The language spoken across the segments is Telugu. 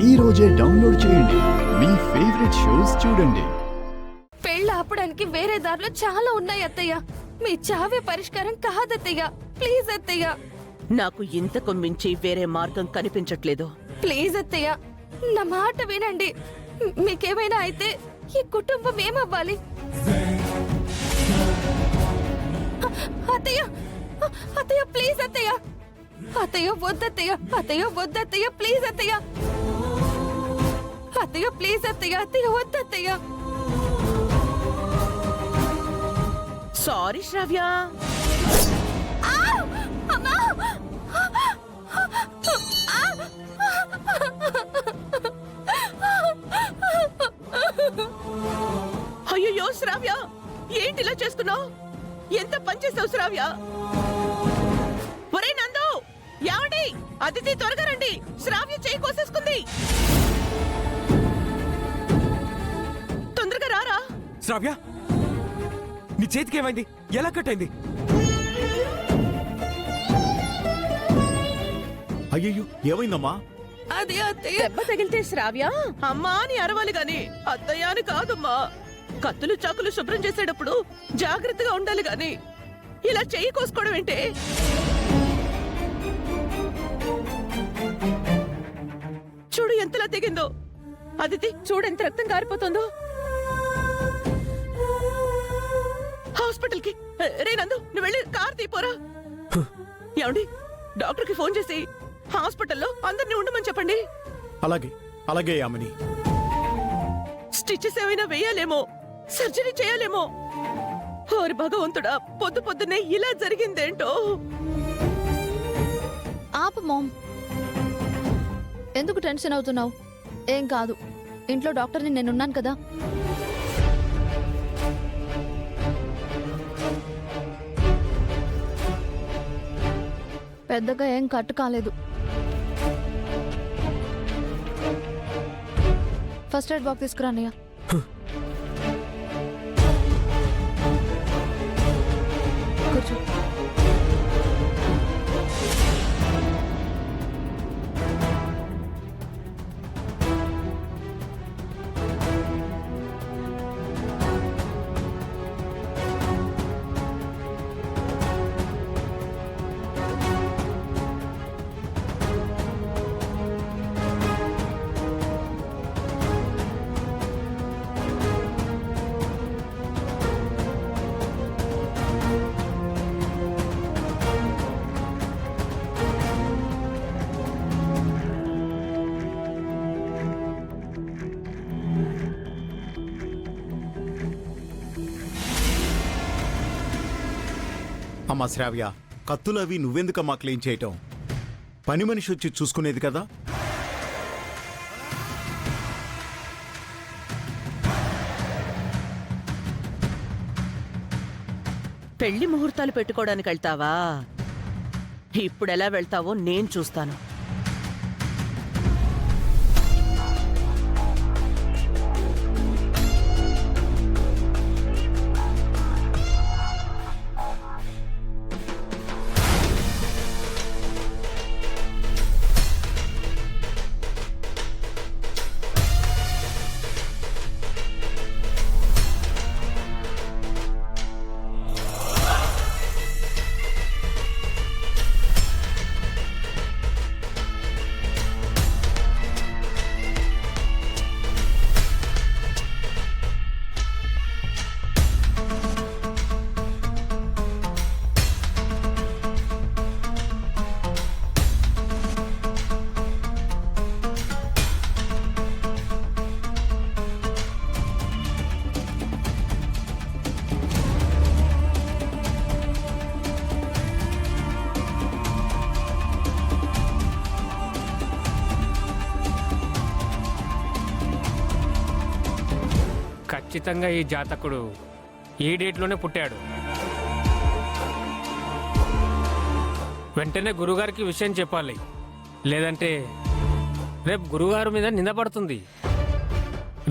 ఈ రోజే డౌన్లోడ్ చేయండి. మీ ఫేవరెట్ షోస్ చూడండి. పెళ్ళ ఆపడానికి వేరే దారులు చాలా ఉన్నాయి అత్తయ్య. మీ చావే పరిష్కారం కాదత్తయ్య. ప్లీజ్ అత్తయ్య. నాకు ఇంతకు మించి వేరే మార్గం కనిపించట్లేదు. ప్లీజ్ అత్తయ్య, నా మాట వినండి. మీకేమైనా అయితే ఈ కుటుంబం ఏమవ్వాలి? అత్తయ్య, అత్తయ్య ప్లీజ్ అత్తయ్య. అత్తయ్య వద్దత్తయ్య, అత్తయ్య వద్దత్తయ్య, ప్లీజ్ అత్తయ్య. అత్తయ్య ప్లీజ్ అత్తయ్య, అత్తయ్య వద్దత్తయ్య. సారీ శ్రావ్య. అయ్యో శ్రావ్య, ఏంటి ఇలా చేసుకున్నావు? ఎంత పనిచేస్తావు శ్రావ్య? ఒరే నందు, యావండి, అదితి త్వరగా రండి, శ్రావ్య చేయి కోసేసుకుంది. తొందరగా రారా. శ్రావ్య, నీ చేతికి ఏమైంది? ఎలా కట్టయింది? అయ్యో, ఏమైందమ్మా? అది అత్తయ్య. దెబ్బ తగిలితే శ్రావ్య అమ్మా అని అరవాలి గాని అత్తయ్య అని కాదమ్మా. కత్తులు చాకులు శుభ్రం చేసేటప్పుడు జాగ్రత్తగా ఉండాలి గాని ఇలా చెయ్యి కోసుకోవడం ఏంటే? చూడు ఎంతలా తెగిందో. అదితి చూడు ఎంత రక్తం కారిపోతుందో. హాస్పిటల్ కి రే నందు, నువ్వు వెళ్ళి కార్ తీపోరా. ఏమండి, డాక్టర్ కి ఫోన్ చేసి హాస్పిటల్లో అందరినీ ఉండమని చెప్పండి. అలాగే అలాగే యామిని. స్టిచెస్ ఏమైనా వేయాలేమో, సర్జరీ చేయాలేమో. ఓరి భగవంతుడా, పొద్దు పొద్దునే ఇలా జరిగిందేంటో. ఆపు మామ్, ఎందుకు టెన్షన్ అవుతున్నావు? ఏం కాదు, ఇంట్లో డాక్టర్ని నేనున్నాను కదా. పెద్దగా ఏం కట్టు కాలేదు. ఫస్ట్ ఎయిడ్ బాక్స్ తీసుకురా అన్నయ్య. కూర్చో. అమ్మా శ్రావ్య, కత్తులు అవి నువ్వెందుకమ్మా క్లీన్ చేయటం? పని మనిషి వచ్చి చూసుకునేది కదా. పెళ్లి ముహూర్తాలు పెట్టుకోవడానికి వెళ్తావా? ఇప్పుడెలా వెళ్తావో నేను చూస్తాను. ఖచ్చితంగా ఈ జాతకుడు ఈ డేట్లోనే పుట్టాడు. వెంటనే గురుగారికి విషయం చెప్పాలి, లేదంటే రేపు గురుగారి మీద నింద పడుతుంది.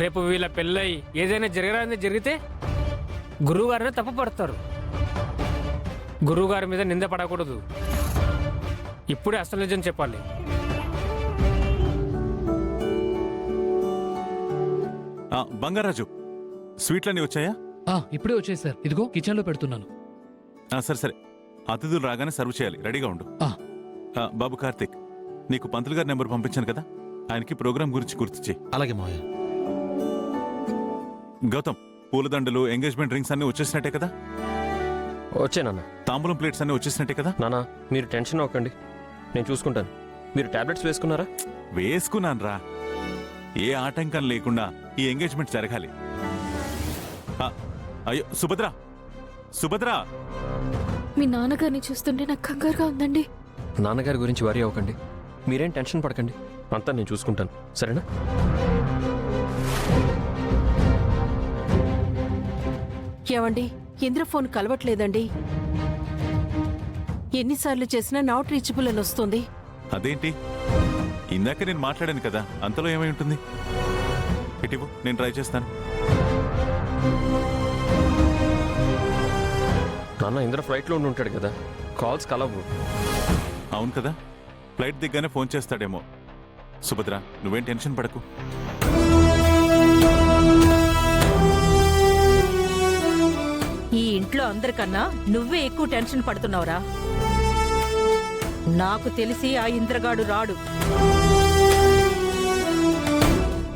రేపు వీళ్ళ పెళ్ళై ఏదైనా జరగరాని జరిగితే గురువుగారిని తప్పు పడతారు. గురువుగారి మీద నింద పడకూడదు. ఇప్పుడే అసలు నిజం చెప్పాలి. బంగారాజు, స్వీట్లన్నీ వచ్చాయా? ఇప్పుడే వచ్చాయి సార్, ఇదిగో కిచెన్ లో పెడుతున్నాను. సరే సరే, అతిథులు రాగానే సర్వ్ చేయాలి, రెడీగా ఉండు. ఆ. బాబు కార్తీక్, నీకు పంతులు గారి నెంబర్ పంపించాను కదా, ఆయనకి ప్రోగ్రాం గురించి గుర్తు చేయి. అలాగే మావయ్య. గౌతమ్, పూలదండలు, ఎంగేజ్మెంట్ రింగ్స్ అన్నీ వచ్చేసినట్టే కదా? వచ్చే నాన్న. తాంబూలం ప్లేట్స్ అన్నీ వచ్చేసినట్టే కదా? నాన్న, మీరు టెన్షన్ అవ్వకండి, నేను చూసుకుంటాను. మీరు టాబ్లెట్స్ వేసుకున్నారా? వేసుకున్నాను రా. ఏ ఆటంకం లేకుండా ఈ ఎంగేజ్మెంట్ జరగాలి. అయ్యో సుభద్ర, సుభద్ర! మీ నాన్నగారిని చూస్తుంటే నాకు కంగారుగా ఉందండి. నాన్నగారి గురించి వరీ అవ్వకండి, మీరేం టెన్షన్ పడకండి, అంతా నేను చూసుకుంటాను, సరేనా? ఏమండి, ఇంద్ర ఫోన్ కలవట్లేదండి. ఎన్నిసార్లు చేసినా నాట్ రీచబుల్ అని వస్తుంది. అదేంటి, ఇందాక నేను మాట్లాడాను కదా, అంతలో ఏమై ఉంటుంది? ఇటివు, నేను ట్రై చేస్తాను. నాన్న ఇంద్ర ఫ్లైట్లో ఉండి ఉంటాడు కదా, కాల్స్ కలవు. అవును కదా, ఫ్లైట్ దిగ్గానే ఫోన్ చేస్తాడేమో. సుభద్ర, నువ్వేం టెన్షన్ పడకు. ఈ ఇంట్లో అందరికన్నా నువ్వే ఎక్కువ టెన్షన్ పడుతున్నావురా. నాకు తెలిసి ఆ ఇంద్రగాడు రాడు.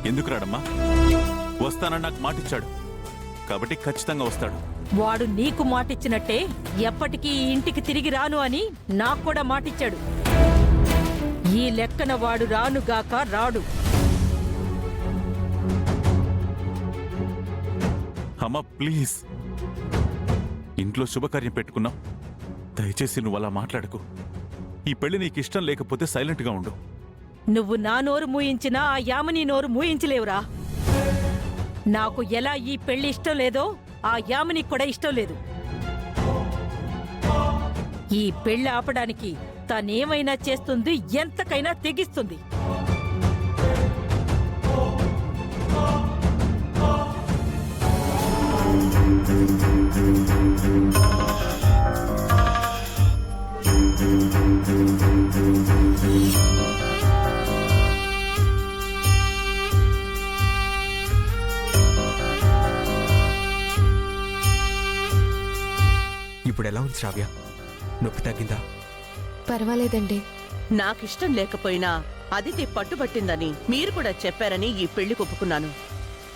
ఎందుకు రాడమ్మా? వస్తానని నాకు మాటిచ్చాడు, కాబట్టి ఖచ్చితంగా వస్తాడు. వాడు నీకు మాటిచ్చినట్టే ఎప్పటికీ ఈ ఇంటికి తిరిగి రాను అని నాకు కూడా మాటిచ్చాడు. ఈ లెక్కన వాడు రానుగాక రాడు. అమ్మా ప్లీజ్, ఇంట్లో శుభకార్యం పెట్టుకున్నావు, దయచేసి నువ్వు అలా మాట్లాడకు. ఈ పెళ్లి నీకు ఇష్టం లేకపోతే సైలెంట్గా ఉండు. నువ్వు నా నోరు మూయించినా ఆ యామిని నోరు మూయించలేవురా. నాకు ఎలా ఈ పెళ్లి ఇష్టం లేదో ఆ యామినికి కూడా ఇష్టం లేదు. ఈ పెళ్లి ఆపడానికి తనేమైనా చేస్తుంది, ఎంతకైనా తెగిస్తుంది. ఇప్పుడు ఎలా ఉంది శ్రావ్య? నొప్పి తగ్గిందా? పర్వాలేదండి. నాకిష్టం లేకపోయినా అదితి పట్టుబట్టిందని మీరు కూడా చెప్పారని ఈ పెళ్లి ఒప్పుకున్నాను.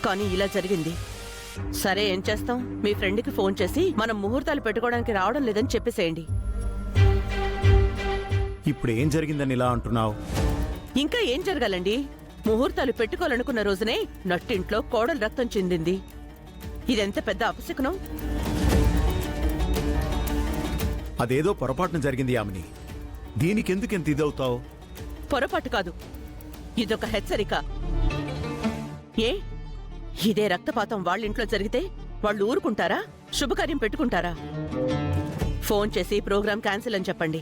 కానీ ఇలా జరిగింది. సరే, ఏం చేస్తాం? మీ ఫ్రెండ్కి ఫోన్ చేసి మనం ముహూర్తాలు పెట్టుకోవడానికి రావడం లేదని చెప్పేసేయండి. ఇప్పుడు ఏం జరిగిందని ఇలా అంటున్నావు? ఇంకా ఏం జరగాలండి? ముహూర్తాలు పెట్టుకోవాలనుకున్న రోజునే నట్టింట్లో కోడలు రక్తం చెందింది. ఇదెంత పెద్ద అపశకునం. అదేదో పొరపాటున జరిగింది యామిని, దీనికెందుకు ఎంత ఇదవుతావు? పొరపాటు కాదు, ఇదొక హెచ్చరిక. ఏ, ఇదే రక్తపాతం వాళ్ళింట్లో జరిగితే వాళ్ళు ఊరుకుంటారా? శుభకార్యం పెట్టుకుంటారా? ఫోన్ చేసి ప్రోగ్రాం క్యాన్సిల్ అని చెప్పండి.